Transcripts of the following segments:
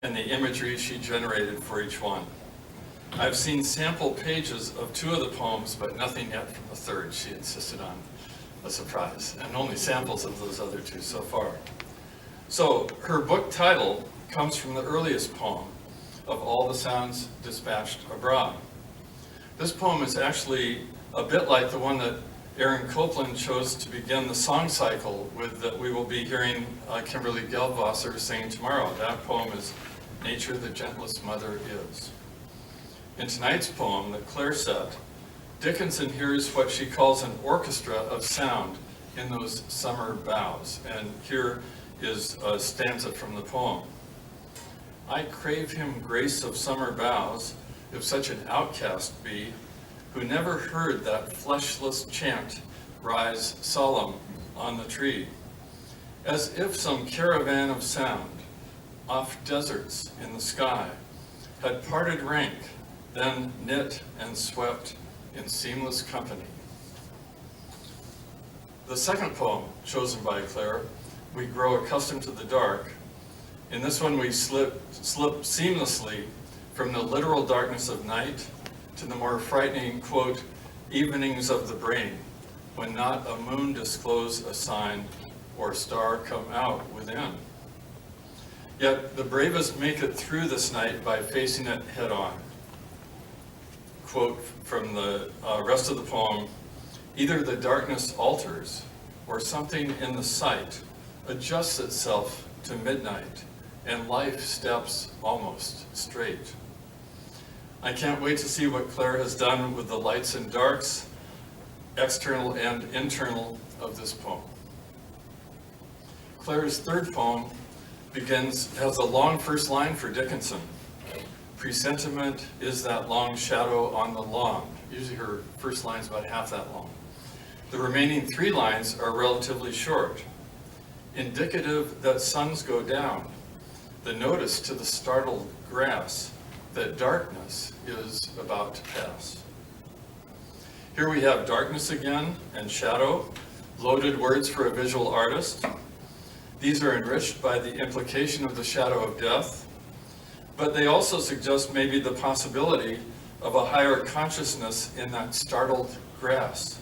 and the imagery she generated for each one. I've seen sample pages of 2 of the poems, but nothing yet from the third. She insisted on a surprise, and only samples of those other 2 so far. So her book title comes from the earliest poem, Of All the Sounds Dispatched Abroad. This poem is actually a bit like the one that Aaron Copland chose to begin the song cycle with, that we will be hearing Kimberly Geldwasser sing tomorrow. That poem is Nature the Gentlest Mother Is. In tonight's poem that Claire set, Dickinson hears what she calls an orchestra of sound in those summer boughs. And here is a stanza from the poem. I crave him grace of summer boughs, if such an outcast be, who never heard that fleshless chant rise solemn on the tree, as if some caravan of sound, off deserts in the sky, had parted rank, then knit and swept in seamless company. The second poem chosen by Claire, We Grow Accustomed to the Dark. In this one we slip seamlessly from the literal darkness of night to the more frightening, quote, evenings of the brain, when not a moon disclose a sign or star come out within. Yet the bravest make it through this night by facing it head on. Quote from the rest of the poem, either the darkness alters or something in the sight adjusts itself to midnight and life steps almost straight. I can't wait to see what Claire has done with the lights and darks, external and internal, of this poem. Claire's third poem has a long first line for Dickinson. Presentiment is that long shadow on the lawn. Usually her first line is about half that long. The remaining 3 lines are relatively short. Indicative that suns go down. The notice to the startled grass that darkness is about to pass. Here we have darkness again and shadow, loaded words for a visual artist. These are enriched by the implication of the shadow of death, but they also suggest maybe the possibility of a higher consciousness in that startled grass,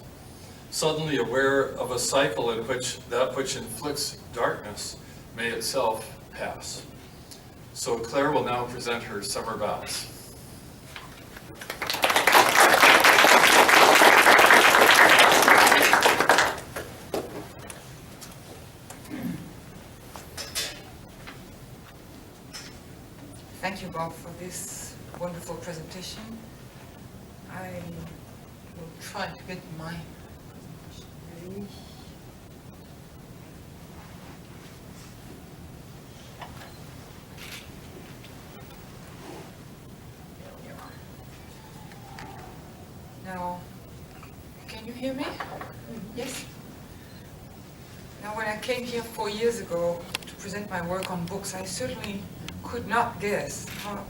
suddenly aware of a cycle in which that which inflicts darkness may itself pass. So Claire will now present her summer boughs. Thank you, Bob, for this wonderful presentation. I will try to get my presentation ready. There we are. Now, can you hear me? Yes? Now, when I came here 4 years ago to present my work on books, I certainly could not guess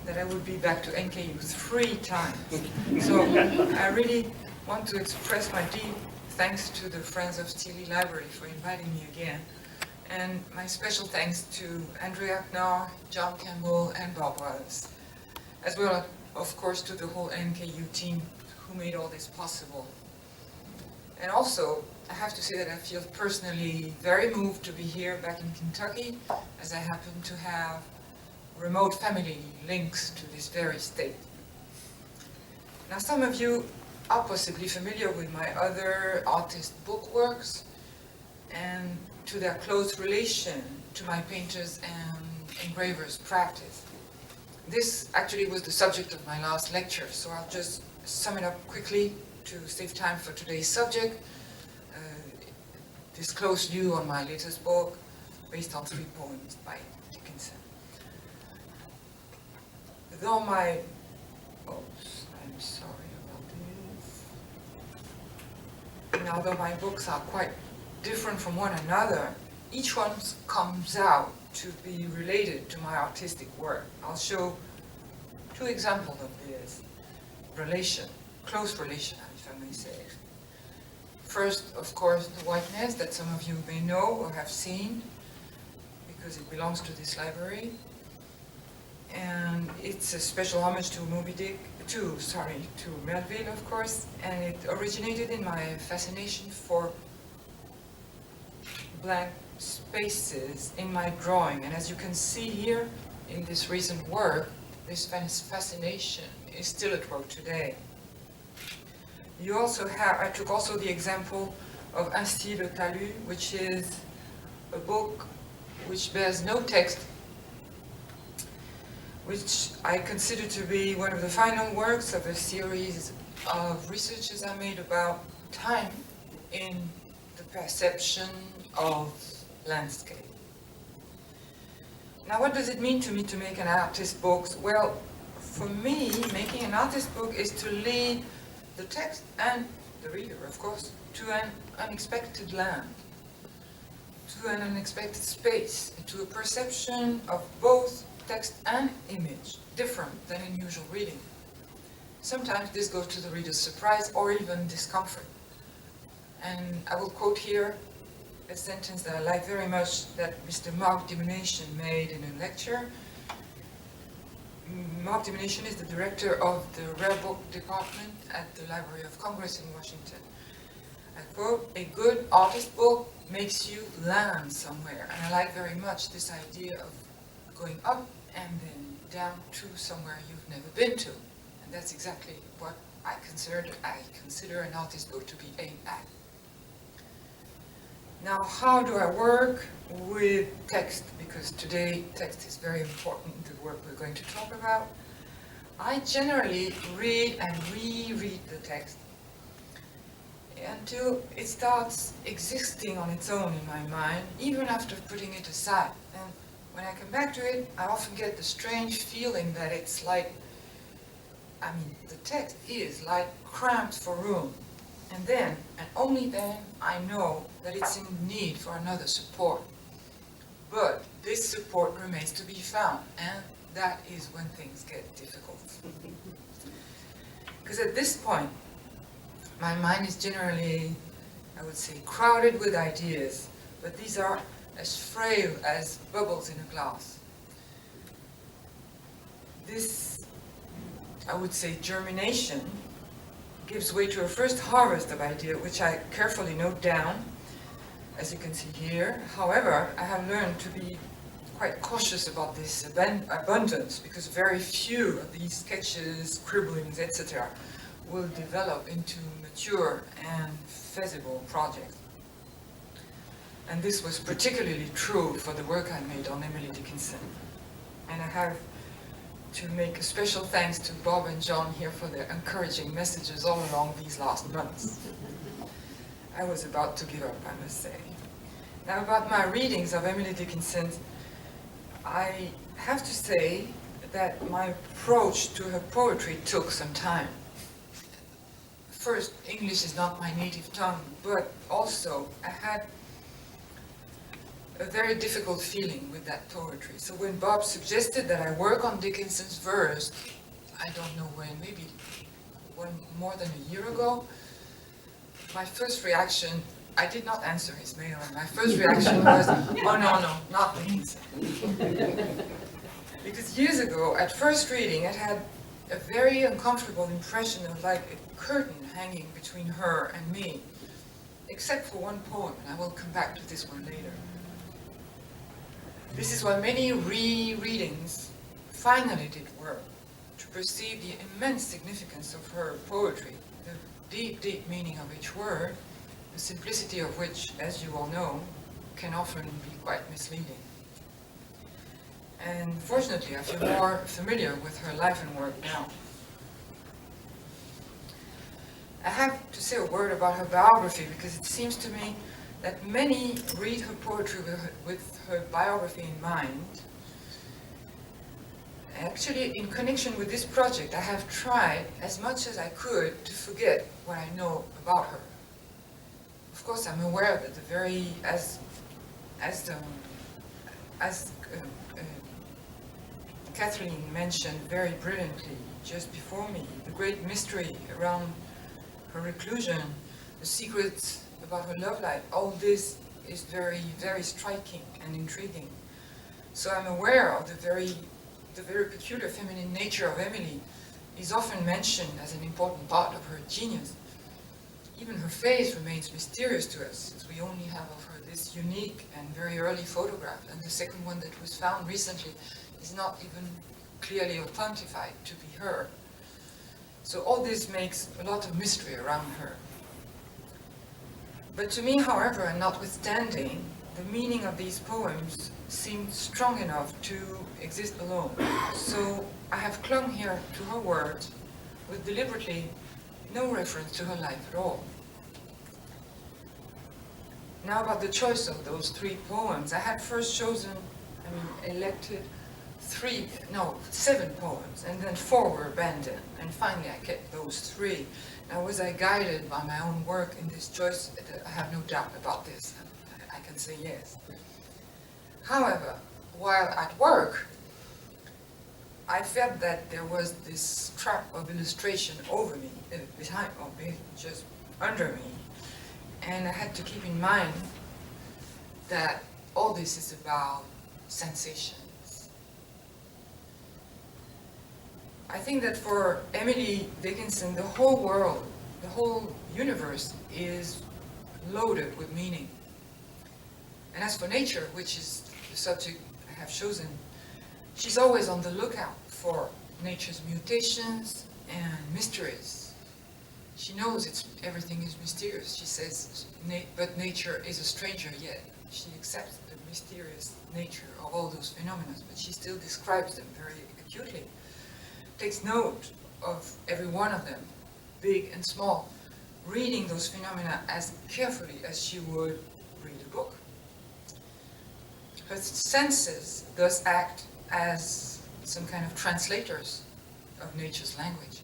that I would be back to NKU 3 times. So I really want to express my deep thanks to the Friends of Steele Library for inviting me again. And my special thanks to Andrea Knar, John Campbell, and Bob Wallace, as well, of course, to the whole NKU team who made all this possible. And also, I have to say that I feel personally very moved to be here back in Kentucky, as I happen to have remote family links to this very state. Now, some of you are possibly familiar with my other artist book works and to their close relation to my painters and engravers practice. This actually was the subject of my last lecture, so I'll just sum it up quickly to save time for today's subject. This close view on my latest book, based on 3 poems by Dickinson. Though my, I'm sorry about this. Now, though my books are quite different from one another, each one comes out to be related to my artistic work. I'll show 2 examples of this relation, close relation, if I may say. First, of course, the White Nest that some of you may know or have seen, because it belongs to this library. and it's a special homage to to Melville, of course, and it originated in my fascination for blank spaces in my drawing. And as you can see here in this recent work, this fascination is still at work today. You also have, I took also the example of Ainsi le Talus, which is a book which bears no text, which I consider to be one of the final works of a series of researches I made about time in the perception of landscape. Now, what does it mean to me to make an artist book? Well, for me, making an artist book is to lead the text and the reader, of course, to an unexpected land, to an unexpected space, to a perception of both text and image, different than in usual reading. Sometimes this goes to the reader's surprise or even discomfort. And I will quote here a sentence that I like very much that Mr. Mark Dimonation made in a lecture. Mark Dimonation is the director of the Rare Book Department at the Library of Congress in Washington. I quote, "A good artist book makes you land somewhere." And I like very much this idea of going up and then down to somewhere you've never been to. And that's exactly what I consider an artist book to be aimed at. Now, how do I work with text? Because today text is very important in the work we're going to talk about. I generally read and reread the text until it starts existing on its own in my mind, even after putting it aside. And when I come back to it, I often get the strange feeling that it's like, the text is like cramped for room. And then, and only then, I know that it's in need for another support. But this support remains to be found, and that is when things get difficult. Because at this point, my mind is generally, I would say, crowded with ideas, but these are as frail as bubbles in a glass. This, I would say, germination gives way to a first harvest of idea, which I carefully note down, as you can see here. However, I have learned to be quite cautious about this abundance, because very few of these sketches, scribblings, etc. will develop into mature and feasible projects. And this was particularly true for the work I made on Emily Dickinson. And I have to make a special thanks to Bob and John here for their encouraging messages all along these last months. I was about to give up, I must say. Now, about my readings of Emily Dickinson, I have to say that my approach to her poetry took some time. First, English is not my native tongue, but also I had a very difficult feeling with that poetry. So when Bob suggested that I work on Dickinson's verse, I don't know when, maybe more than a year ago, my first reaction, I did not answer his mail, and my first reaction was, oh no, not Dickinson. Because years ago, at first reading, it had a very uncomfortable impression of like a curtain hanging between her and me, except for one poem, and I will come back to this one later. This is why many rereadings finally did work, to perceive the immense significance of her poetry, the deep, deep meaning of each word, the simplicity of which, as you all know, can often be quite misleading. And fortunately, I feel more familiar with her life and work now. I have to say a word about her biography, because it seems to me that many read her poetry with her biography in mind. Actually, in connection with this project, I have tried as much as I could to forget what I know about her. Of course, I'm aware that as Kathleen mentioned very brilliantly just before me, the great mystery around her reclusion, the secrets about her love life, all this is very, very striking and intriguing. So I'm aware of the the very peculiar feminine nature of Emily is often mentioned as an important part of her genius. Even her face remains mysterious to us, as we only have of her this unique and very early photograph, and the second one that was found recently is not even clearly authenticated to be her. So all this makes a lot of mystery around her. But to me, however, and notwithstanding, the meaning of these poems seemed strong enough to exist alone. So I have clung here to her words with deliberately no reference to her life at all. Now about the choice of those 3 poems, I had first chosen, elected 7 poems, and then 4 were abandoned, and finally I kept those 3. Now was I guided by my own work in this choice? I have no doubt about this, I can say yes. However, while at work, I felt that there was this trap of illustration over me, behind, or just under me, and I had to keep in mind that all this is about sensations. I think that for Emily Dickinson, the whole world, the whole universe is loaded with meaning. And as for nature, which is the subject I have chosen, she's always on the lookout for nature's mutations and mysteries. She knows everything is mysterious. She says, but nature is a stranger yet. She accepts the mysterious nature of all those phenomena, but she still describes them very acutely. Takes note of every one of them, big and small, reading those phenomena as carefully as she would read a book. Her senses thus act as some kind of translators of nature's language.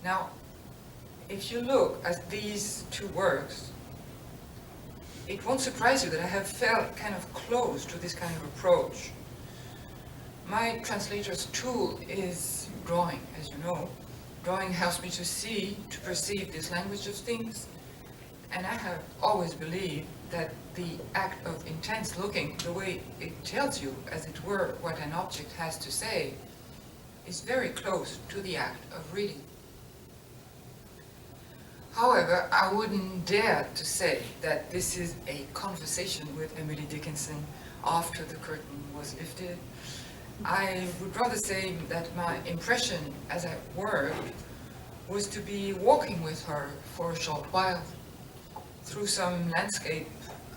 Now, if you look at these 2 works, it won't surprise you that I have felt kind of close to this kind of approach. My translator's tool is drawing, as you know. Drawing helps me to see, to perceive this language of things, and I have always believed that the act of intense looking, the way it tells you, as it were, what an object has to say, is very close to the act of reading. However, I wouldn't dare to say that this is a conversation with Emily Dickinson after the curtain was lifted. I would rather say that my impression as I worked was to be walking with her for a short while through some landscape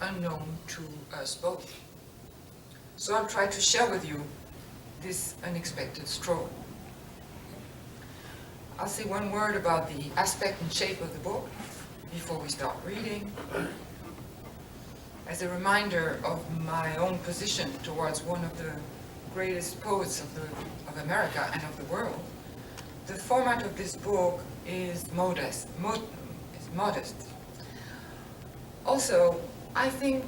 unknown to us both. So I'll try to share with you this unexpected stroll. I'll say one word about the aspect and shape of the book before we start reading. As a reminder of my own position towards one of the greatest poets of America and of the world, the format of this book is modest. Also, I think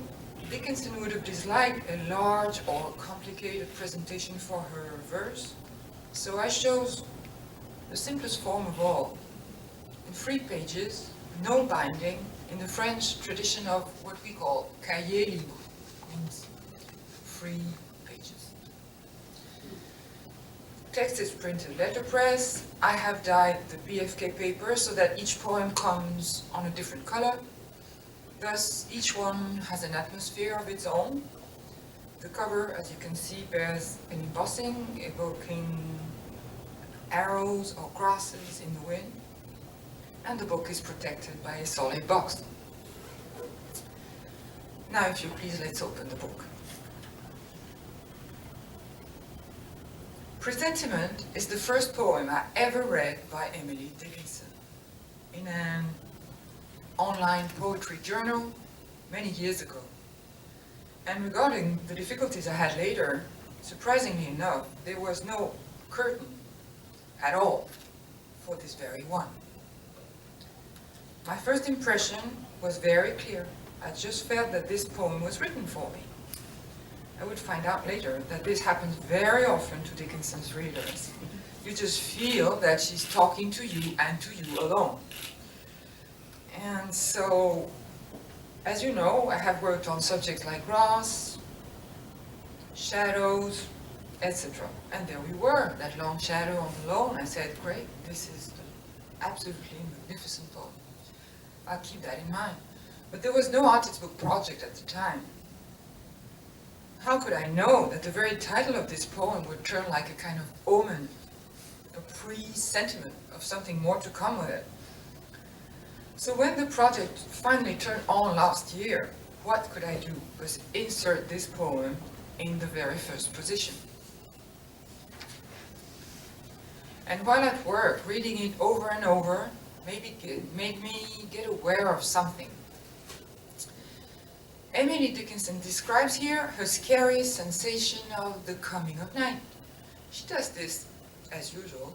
Dickinson would have disliked a large or complicated presentation for her verse, so I chose the simplest form of all, in 3 pages, no binding, in the French tradition of what we call cahier libre, means 3 pages. Text is printed letterpress. I have dyed the BFK paper so that each poem comes on a different color. Thus, each one has an atmosphere of its own. The cover, as you can see, bears an embossing evoking arrows or grasses in the wind, and the book is protected by a solid box. Now, if you please, let's open the book. Presentiment is the first poem I ever read by Emily Dickinson in an online poetry journal many years ago. And regarding the difficulties I had later, surprisingly enough, there was no curtain at all for this very one. My first impression was very clear. I just felt that this poem was written for me. I would find out later that this happens very often to Dickinson's readers. You just feel that she's talking to you and to you alone. And so, as you know, I have worked on subjects like grass, shadows, etc. And there we were, that long shadow on the lawn. I said, great, this is absolutely magnificent poem. I'll keep that in mind. But there was no artist book project at the time. How could I know that the very title of this poem would turn like a kind of omen, a pre-sentiment of something more to come with it? So when the project finally turned on last year, what could I do but insert this poem in the very first position? And while at work, reading it over and over, made me get aware of something. Emily Dickinson describes here her scary sensation of the coming of night. She does this, as usual,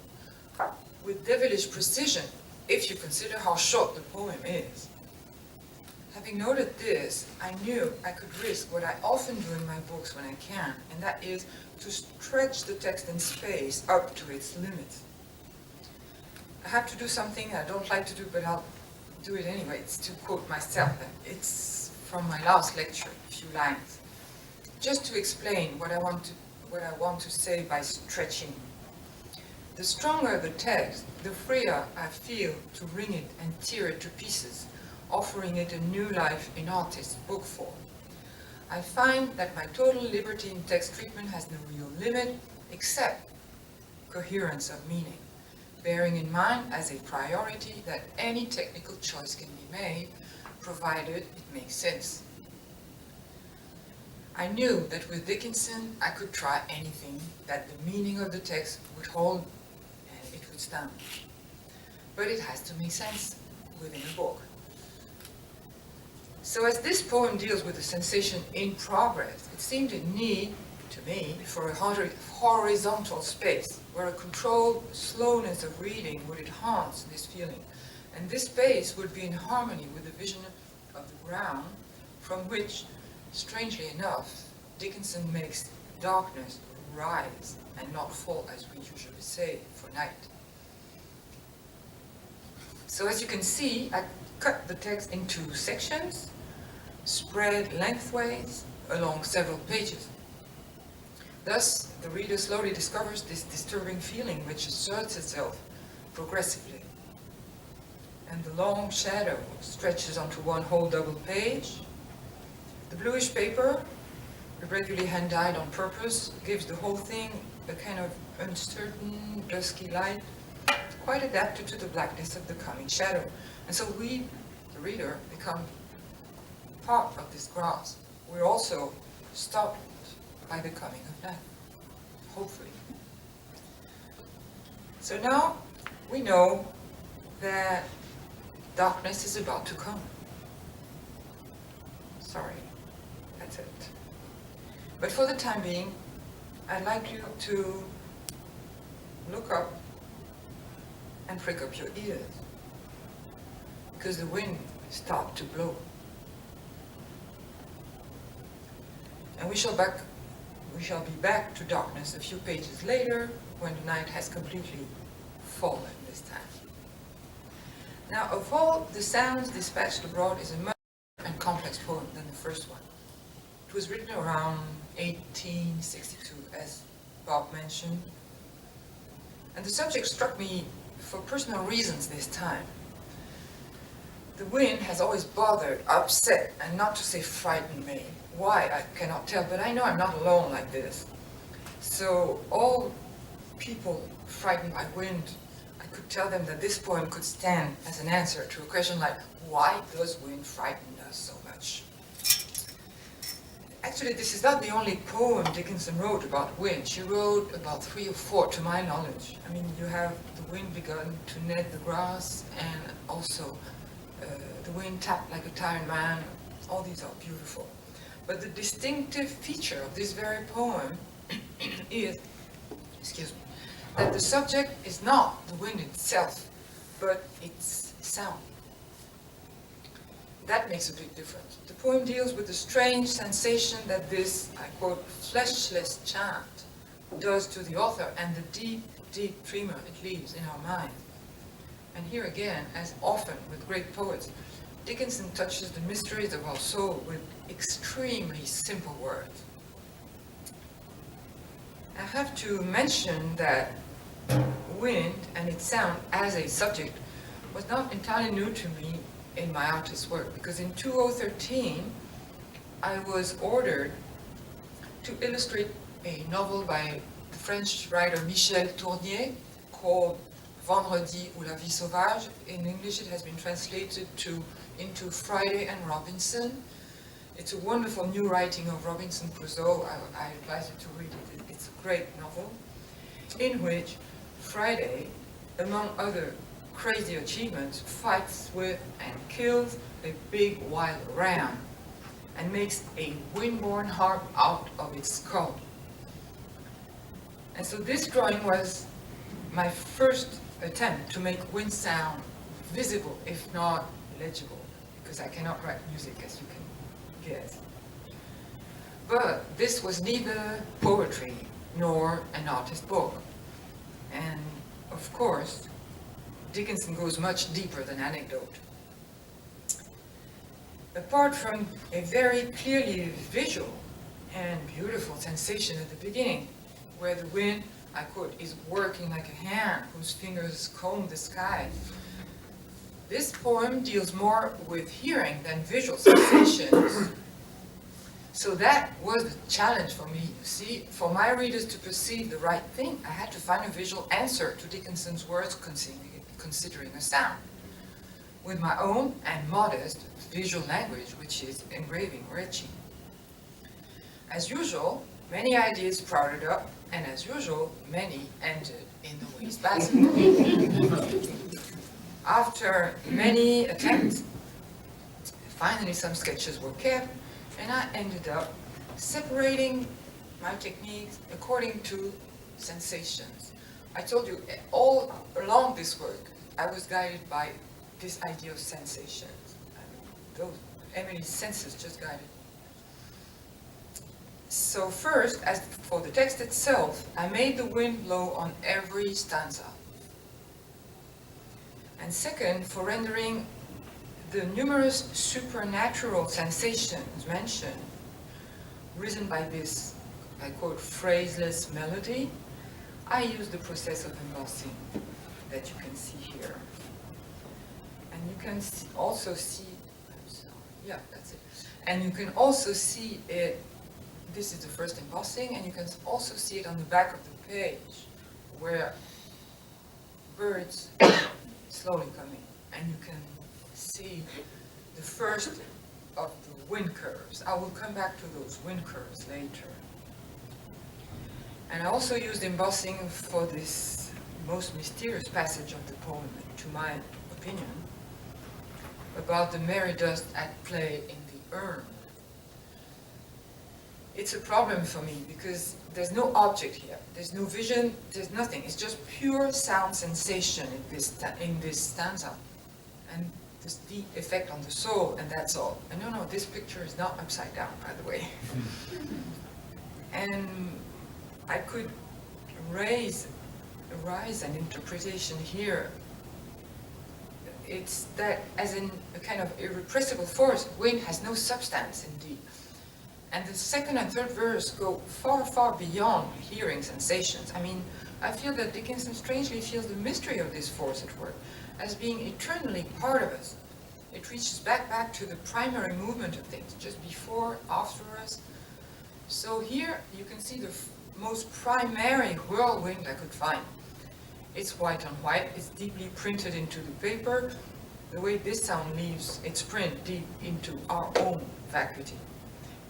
with devilish precision, if you consider how short the poem is. Having noted this, I knew I could risk what I often do in my books when I can, and that is to stretch the text in space up to its limits. I have to do something I don't like to do, but I'll do it anyway. It's to quote myself. It's from my last lecture, a few lines. Just to explain what I want to say by stretching. The stronger the text, the freer I feel to wring it and tear it to pieces, offering it a new life in artist's book form. I find that my total liberty in text treatment has no real limit, except coherence of meaning, bearing in mind as a priority that any technical choice can be made, provided it makes sense. I knew that with Dickinson I could try anything, that the meaning of the text would hold and it would stand. But it has to make sense within a book. So as this poem deals with the sensation in progress, it seemed a need, to me, for a horizontal space where a controlled slowness of reading would enhance this feeling. And this space would be in harmony with the vision of the ground from which, strangely enough, Dickinson makes darkness rise and not fall, as we usually say, for night. So as you can see, I cut the text into sections, spread lengthways along several pages. Thus, the reader slowly discovers this disturbing feeling which asserts itself progressively. And the long shadow stretches onto one whole double page. The bluish paper, irregularly hand-dyed on purpose, gives the whole thing a kind of uncertain, dusky light, quite adapted to the blackness of the coming shadow. And so we, the reader, become part of this grasp. We're also startled by the coming of night, hopefully. So now we know that darkness is about to come. Sorry, that's it. But for the time being, I'd like you to look up and prick up your ears, because the wind starts to blow. And we shall be back to darkness a few pages later, when the night has completely fallen this time. Now, of all the sounds dispatched abroad is a much more and complex poem than the first one. It was written around 1862, as Bob mentioned. And the subject struck me for personal reasons this time. The wind has always bothered, upset, and not to say frightened me. Why, I cannot tell, but I know I'm not alone like this. So all people frightened by wind, I could tell them that this poem could stand as an answer to a question like, why does wind frighten us so much? Actually, this is not the only poem Dickinson wrote about wind. She wrote about 3 or 4, to my knowledge. I mean, you have the wind begun to knit the grass, and also the wind tapped like a tired man. All these are beautiful. But the distinctive feature of this very poem is, that the subject is not the wind itself, but its sound. That makes a big difference. The poem deals with the strange sensation that this, I quote, fleshless chant does to the author, and the deep, deep tremor it leaves in our mind. And here again, as often with great poets, Dickinson touches the mysteries of our soul with extremely simple words. I have to mention that wind and its sound as a subject was not entirely new to me in my artist work, because in 2013 I was ordered to illustrate a novel by the French writer Michel Tournier called Vendredi ou la vie sauvage. In English it has been translated into Friday and Robinson. It's a wonderful new writing of Robinson Crusoe. I advise you to read it. It's a great novel in which Friday, among other crazy achievements, fights with and kills a big wild ram and makes a wind-borne harp out of its skull. And so this drawing was my first attempt to make wind sound visible, if not legible, because I cannot write music, as you can guess. But this was neither poetry nor an artist book. And of course, Dickinson goes much deeper than anecdote. Apart from a very clearly visual and beautiful sensation at the beginning, where the wind, I quote, is working like a hand whose fingers comb the sky, this poem deals more with hearing than visual sensations. So that was the challenge for me. See, for my readers to perceive the right thing, I had to find a visual answer to Dickinson's words considering a sound, with my own and modest visual language, which is engraving or etching. As usual, many ideas sprouted up, and as usual, many ended in the wastebasket. After many attempts, finally some sketches were kept, and I ended up separating my techniques according to sensations. I told you, all along this work, I was guided by this idea of sensations. Emily's senses just guided. So first, as for the text itself, I made the wind blow on every stanza. And second, for rendering the numerous supernatural sensations mentioned, risen by this, I quote, phraseless melody, I used the process of embossing that you can see here. And you can also see, yeah, that's it. And you can also see it, this is the first embossing, and you can also see it on the back of the page, where birds slowly come in, and you can see the first of the wind curves. I will come back to those wind curves later. And I also used embossing for this most mysterious passage of the poem, to my opinion, about the merry dust at play in the urn. It's a problem for me because there's no object here, there's no vision, there's nothing. It's just pure sound sensation in this stanza, and this deep effect on the soul, and that's all. And no, this picture is not upside down, by the way. And I could raise an interpretation here. It's that as in a kind of irrepressible force, wind has no substance indeed. And the second and third verse go far, far beyond hearing sensations. I mean, I feel that Dickinson strangely feels the mystery of this force at work as being eternally part of us. It reaches back to the primary movement of things, just before, after us. So here you can see the most primary whirlwind I could find. It's white on white, it's deeply printed into the paper, the way this sound leaves its print deep into our own vacuity.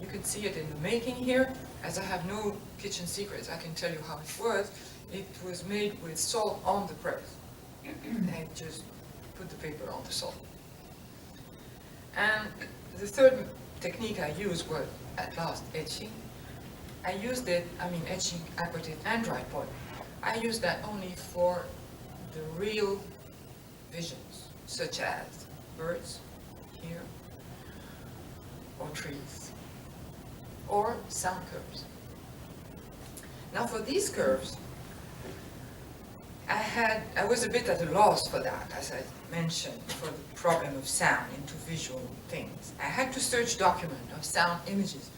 You can see it in the making here. As I have no kitchen secrets, I can tell you how it was. It was made with salt on the press. I just put the paper on the salt. And the third technique I used was, at last, etching. I used it, etching, aquatint, and dry point. I used that only for the real visions, such as birds here, or trees, or sound curves. Now for these curves, I was a bit at a loss for that, as I mentioned, for the problem of sound into visual things. I had to search document of sound images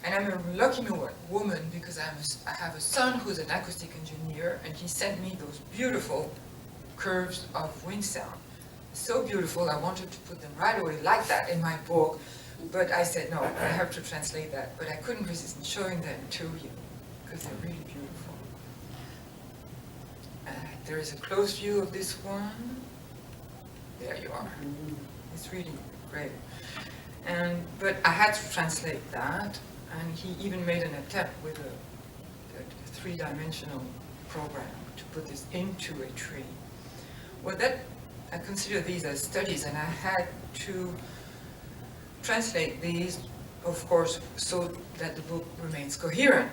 And I'm a lucky woman because I have a son who's an acoustic engineer, and he sent me those beautiful curves of wind sound. So beautiful, I wanted to put them right away like that in my book, but I said, no, I have to translate that. But I couldn't resist showing them to you, because they're really beautiful. There is a close view of this one. There you are. It's really great. But I had to translate that, and he even made an attempt with a three-dimensional program to put this into a tree. Well, I consider these as studies, and I had to translate these, of course, so that the book remains coherent.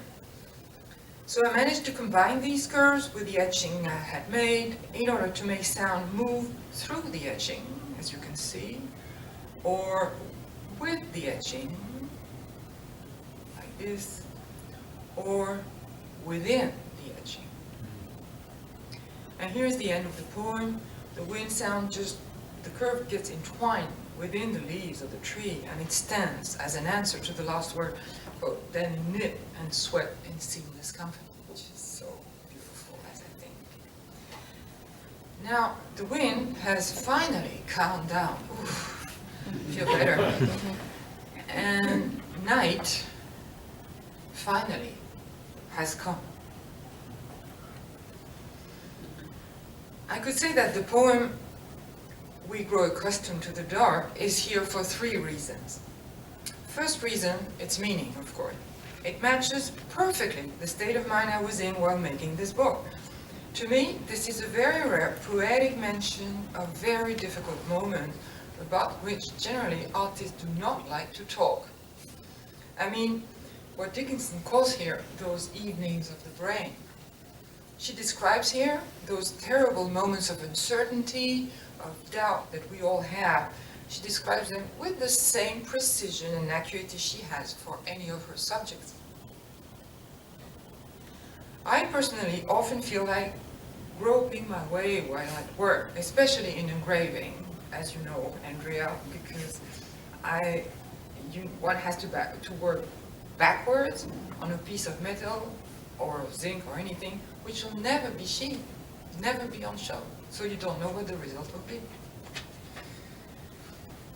So I managed to combine these curves with the etching I had made in order to make sound move through the etching, as you can see, or with the etching, like this, or within the etching. And here's the end of the poem. The wind sound the curve gets entwined within the leaves of the tree, and it stands as an answer to the last word, quote, then knit and sweat in seamless company, which is so beautiful, as I think. Now, the wind has finally calmed down. Oof, feel better. And night finally has come. I could say that the poem We Grow Accustomed to the Dark is here for three reasons. First reason, its meaning, of course. It matches perfectly the state of mind I was in while making this book. To me, this is a very rare poetic mention of very difficult moments about which generally artists do not like to talk. I mean, what Dickinson calls here those evenings of the brain. She describes here those terrible moments of uncertainty, of doubt that we all have. She describes them with the same precision and accuracy she has for any of her subjects. I personally often feel like groping my way while at work, especially in engraving, as you know, Andrea, because one has to work backwards on a piece of metal or zinc or anything, which will never be seen, never be on show, so you don't know what the result will be.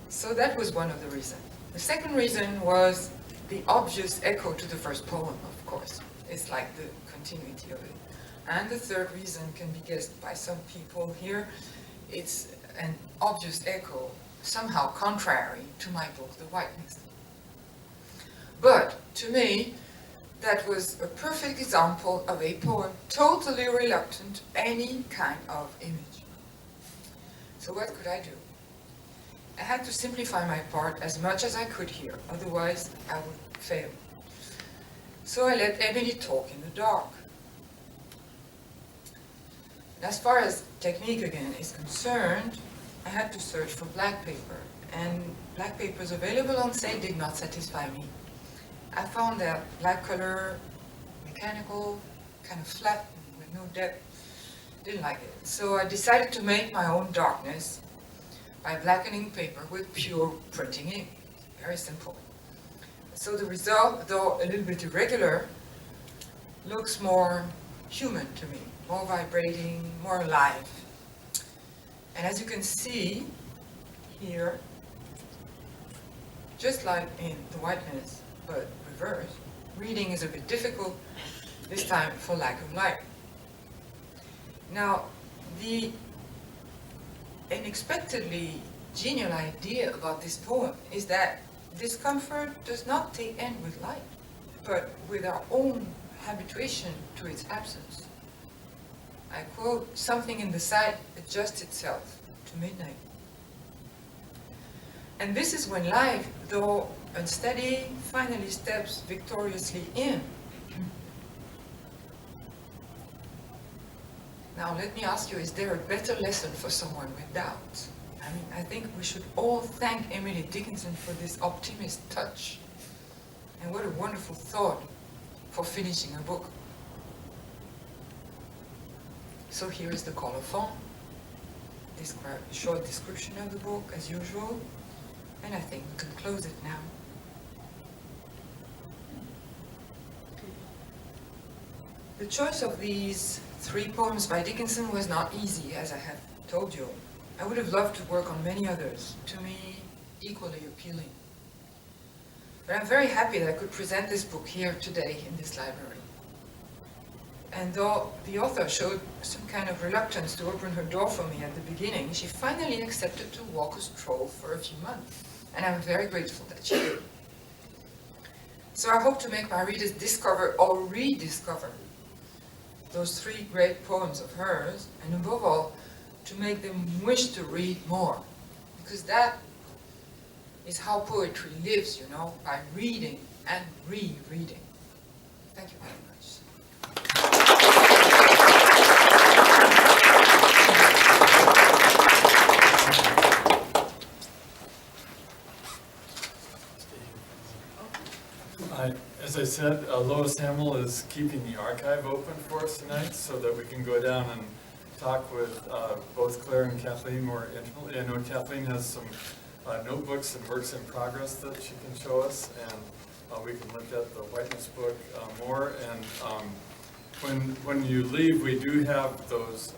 So that was one of the reasons. The second reason was the obvious echo to the first poem, of course. It's like the continuity of it. And the third reason can be guessed by some people here. It's an obvious echo, somehow contrary to my book, The Whiteness. But to me, that was a perfect example of a poem totally reluctant to any kind of image. So what could I do? I had to simplify my part as much as I could here, otherwise I would fail. So I let Emily talk in the dark. And as far as technique again is concerned, I had to search for black paper, and black papers available on sale did not satisfy me. I found that black color, mechanical, kind of flat, with no depth, didn't like it. So I decided to make my own darkness by blackening paper with pure printing ink. Very simple. So the result, though a little bit irregular, looks more human to me, more vibrating, more alive. And as you can see here, just like in The Whiteness, but reverse, reading is a bit difficult, this time for lack of light. Now, the unexpectedly genial idea about this poem is that discomfort does not take end with light, but with our own habituation to its absence. I quote, "Something in the sight adjusts itself to midnight." And this is when life, though unsteady, finally steps victoriously in. Now let me ask you, is there a better lesson for someone with doubts? I mean, I think we should all thank Emily Dickinson for this optimist touch. And what a wonderful thought for finishing a book. So here is the colophon, a short description of the book as usual, and I think we can close it now. The choice of these 3 poems by Dickinson was not easy, as I have told you. I would have loved to work on many others, to me equally appealing. But I'm very happy that I could present this book here today in this library. And though the author showed some kind of reluctance to open her door for me at the beginning, she finally accepted to walk a stroll for a few months. And I'm very grateful that she did. So I hope to make my readers discover or rediscover those 3 great poems of hers, and above all, to make them wish to read more. Because that is how poetry lives, you know, by reading and rereading. Thank you very much. As I said, Lois Hamill is keeping the archive open for us tonight so that we can go down and talk with both Claire and Kathleen more intimately. I know Kathleen has some notebooks and works in progress that she can show us, and we can look at the Whiteness book more. And when you leave, we do have those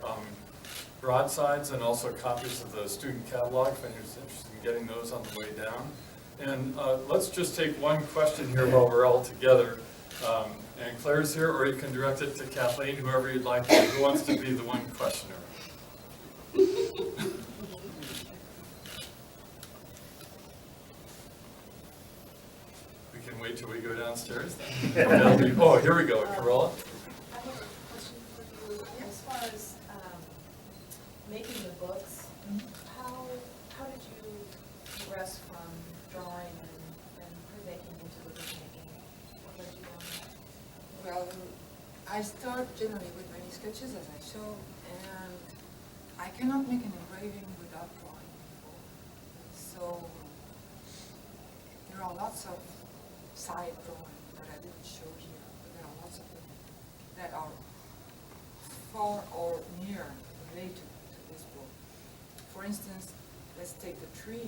broadsides and also copies of the student catalog if anyone's interested in getting those on the way down. And let's just take one question here while we're all together. And Claire's here, or you can direct it to Kathleen, whoever you'd like. Who wants to be the one questioner? We can wait till we go downstairs. Oh, here we go, Corolla. I have a question for you. As far as making the books, how did you progress from drawing and making into the book making? What led you down that? Well, I start generally with many sketches, as I show, and I cannot make an engraving without drawing before. So there are lots of side drawings that I didn't show here, but there are lots of them that are far or near related to this book. For instance, let's take the tree.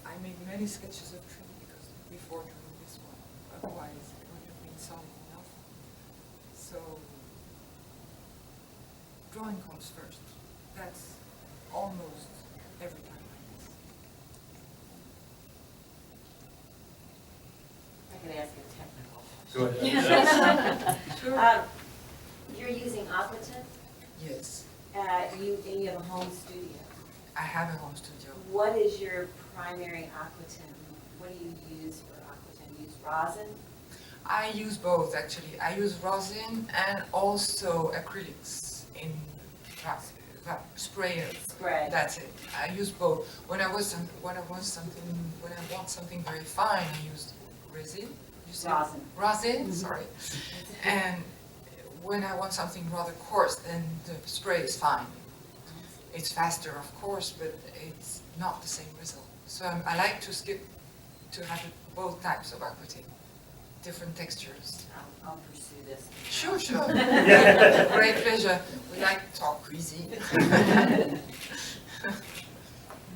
I made many sketches of tree because before doing this one, otherwise it would have been solid enough. So drawing comes first. That's almost every time like this. I could ask a technical Go question. ahead. Sure. You're using aquatint, Yes, and you have a home studio. I have a home studio. What is your primary aquatint? What do you use for aquatint? You use rosin? I use both actually. I use rosin and also acrylics in sprayers. Spray. That's it. I use both. When I want something very fine, I use resin. You say Rosin. Rosin, sorry. And when I want something rather coarse, then the spray is fine. It's faster, of course, but it's not the same result. So I like to have both types of aquatint, different textures. I'll pursue this. Sure. Great pleasure. We like to talk greasy.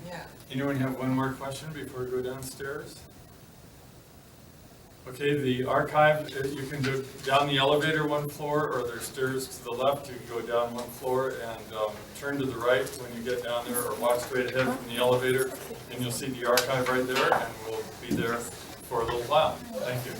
Yeah. Anyone have one more question before we go downstairs? Okay, the archive, you can go down the elevator 1 floor, or there's stairs to the left. You can go down 1 floor and turn to the right when you get down there, or walk straight ahead from the elevator, and you'll see the archive right there, and we'll be there for a little while. Thank you.